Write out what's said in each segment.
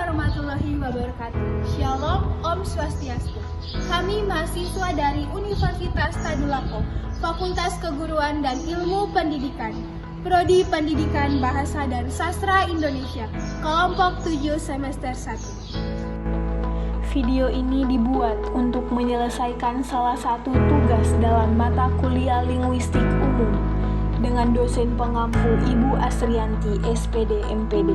warahmatullahi wabarakatuh. Shalom, Om Swastiastu. Kami mahasiswa dari Universitas Tadulako, Fakultas Keguruan dan Ilmu Pendidikan, Prodi Pendidikan Bahasa dan Sastra Indonesia, kelompok 7 semester 1. Video ini dibuat untuk menyelesaikan salah satu tugas dalam mata kuliah linguistik umum dengan dosen pengampu Ibu Asrianti, SPD MPD.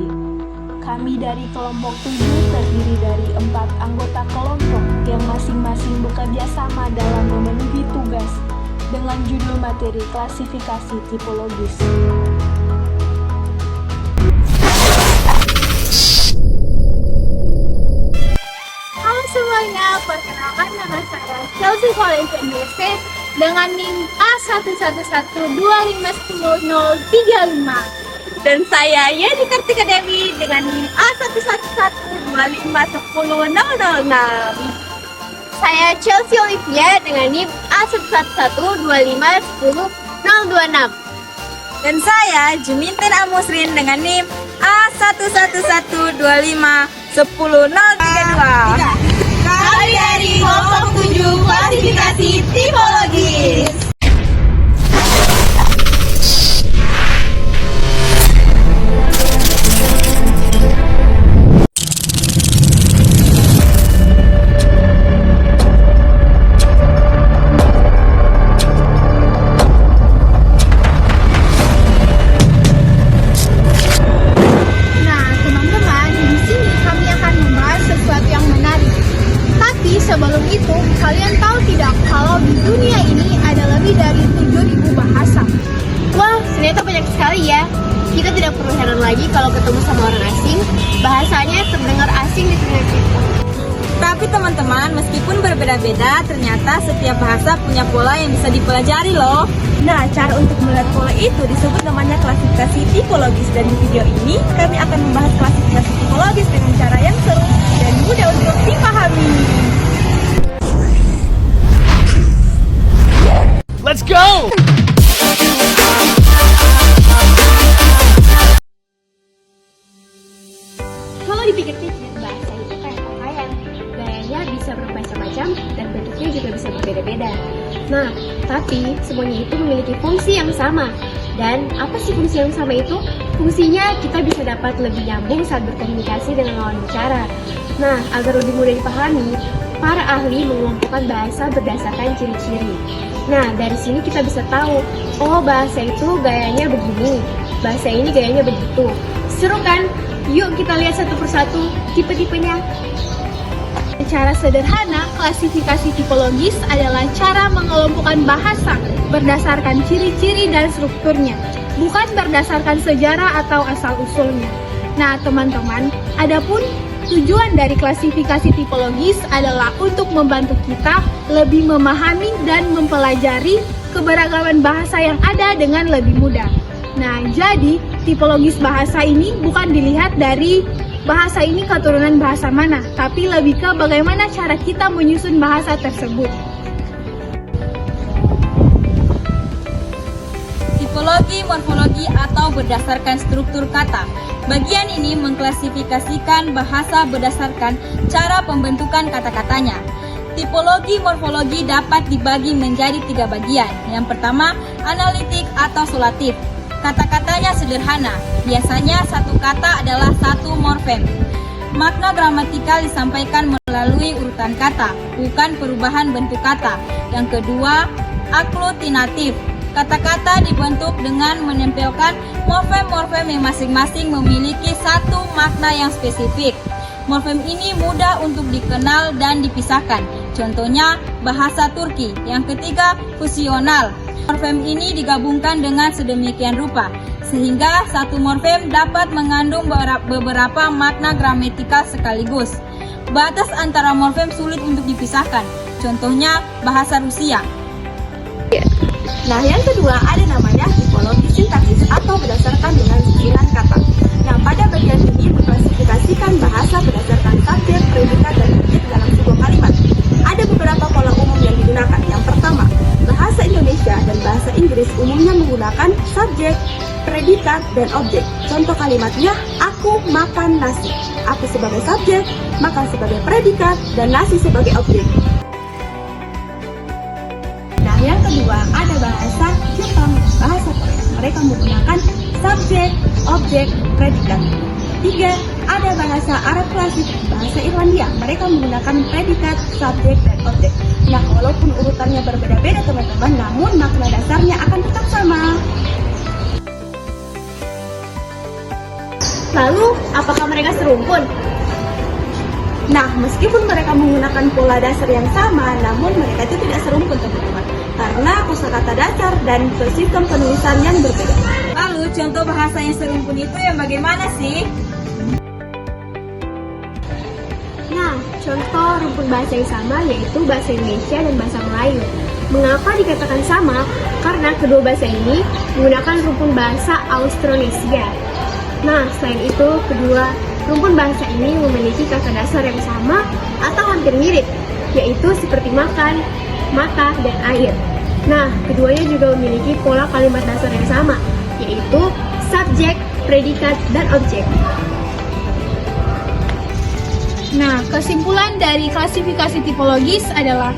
Kami dari kelompok 7 terdiri dari 4 anggota kelompok yang masing-masing bekerja sama dalam memenuhi tugas dengan judul materi klasifikasi tipologis. Halo semuanya, perkenalkan nama saya Chelsea Valentine dengan NIM A111251035. Dan saya Yeni Kartika Dewi dengan NIM A11125100006. Saya Chelsea Olivia dengan NIM A111251026. Dan saya Juminten Amusrin dengan NIM A111251032. Kami dari kelompok 7 klasifikasi tipologis. Sebelum itu, kalian tahu tidak kalau di dunia ini ada lebih dari 7.000 bahasa? Wah, ternyata banyak sekali ya. Kita tidak perlu heran lagi kalau ketemu sama orang asing, bahasanya terdengar asing di telinga kita. Tapi teman-teman, meskipun berbeda-beda, ternyata setiap bahasa punya pola yang bisa dipelajari loh. Nah, cara untuk melihat pola itu disebut namanya klasifikasi tipologis. Dan di video ini, kami akan membahas klasifikasi tipologis dengan cara yang seru dan mudah untuk dipahami. Let's go! Kalau dipikir-pikir, bahasa itu kayak pakaian. Gayanya bisa bermacam-macam dan bentuknya juga bisa berbeda-beda. Nah, tapi semuanya itu memiliki fungsi yang sama. Dan apa sih fungsi yang sama itu? Fungsinya kita bisa dapat lebih nyambung saat berkomunikasi dengan lawan bicara. Nah, agar lebih mudah dipahami, para ahli mengelompokkan bahasa berdasarkan ciri-ciri. Nah, dari sini kita bisa tahu, oh bahasa itu gayanya begini, bahasa ini gayanya begitu. Seru kan? Yuk kita lihat satu persatu tipe-tipenya. Secara sederhana, klasifikasi tipologis adalah cara mengelompokkan bahasa berdasarkan ciri-ciri dan strukturnya, bukan berdasarkan sejarah atau asal-usulnya. Nah, teman-teman, adapun tujuan dari klasifikasi tipologis adalah untuk membantu kita lebih memahami dan mempelajari keberagaman bahasa yang ada dengan lebih mudah. Nah, jadi tipologis bahasa ini bukan dilihat dari bahasa ini keturunan bahasa mana, tapi lebih ke bagaimana cara kita menyusun bahasa tersebut. Tipologi, morfologi, atau berdasarkan struktur kata. Bagian ini mengklasifikasikan bahasa berdasarkan cara pembentukan kata-katanya. Tipologi morfologi dapat dibagi menjadi 3 bagian. Yang pertama, analitik atau sulatif. Kata-katanya sederhana, biasanya satu kata adalah satu morfem. Makna gramatikal disampaikan melalui urutan kata, bukan perubahan bentuk kata. Yang kedua, aglutinatif. Kata-kata dibentuk dengan menempelkan morfem-morfem yang masing-masing memiliki satu makna yang spesifik. Morfem ini mudah untuk dikenal dan dipisahkan. Contohnya, bahasa Turki. Yang ketiga, fusional. Morfem ini digabungkan dengan sedemikian rupa, sehingga satu morfem dapat mengandung beberapa makna gramatikal sekaligus. Batas antara morfem sulit untuk dipisahkan. Contohnya, bahasa Rusia. Nah, yang kedua ada namanya tipologi sintaksis atau berdasarkan dengan susunan kata. Nah, pada bagian ini mengklasifikasikan bahasa berdasarkan subjek, predikat, dan objek dalam sebuah kalimat. Ada beberapa pola umum yang digunakan. Yang pertama, bahasa Indonesia dan bahasa Inggris umumnya menggunakan subjek, predikat, dan objek. Contoh kalimatnya, aku makan nasi. aku sebagai subjek, makan sebagai predikat, dan nasi sebagai objek. Nah, yang kedua ada bahasa Jepang, bahasa Korea. Mereka menggunakan subjek, objek, predikat. Tiga, ada bahasa Arab klasik, bahasa Irlandia. Mereka menggunakan predikat, subjek, dan objek. Nah, walaupun urutannya berbeda-beda teman-teman, namun makna dasarnya akan tetap sama. Lalu, apakah mereka serumpun? Nah, meskipun mereka menggunakan pola dasar yang sama, namun mereka itu tidak serumpun teman-teman. Karena kosakata dasar dan sistem penulisan yang berbeda. Lalu contoh bahasa yang serumpun itu yang bagaimana sih? Nah, contoh rumpun bahasa yang sama yaitu bahasa Indonesia dan bahasa Melayu. Mengapa dikatakan sama? Karena kedua bahasa ini menggunakan rumpun bahasa Austronesia. Nah, selain itu, kedua rumpun bahasa ini memiliki kata dasar yang sama atau hampir mirip, yaitu seperti makan, mata, dan air. Nah, keduanya juga memiliki pola kalimat dasar yang sama, yaitu subjek, predikat, dan objek. Nah, kesimpulan dari klasifikasi tipologis adalah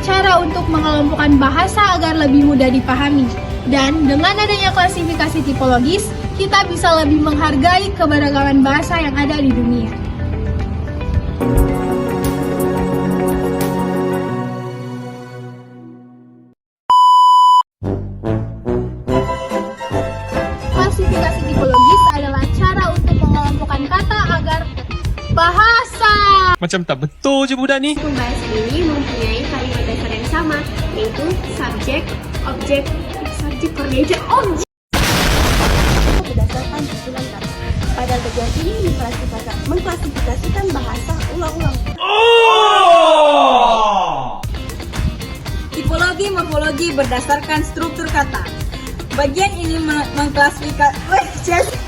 cara untuk mengelompokkan bahasa agar lebih mudah dipahami. Dan dengan adanya klasifikasi tipologis, kita bisa lebih menghargai keberagaman bahasa yang ada di dunia. Klasifikasi tipologis adalah cara untuk mengelompokkan kata agar bahasa. Macam tak betul je budak ni. Rumpun bahasa ini mempunyai kalimat dasar yang sama, yaitu subjek, objek, objek. Berdasarkan susunan kata. Pada bagian ini mengklasifikasikan bahasa ulang-ulang. Tipologi morfologi berdasarkan struktur kata. Bagian ini mengklasifikasi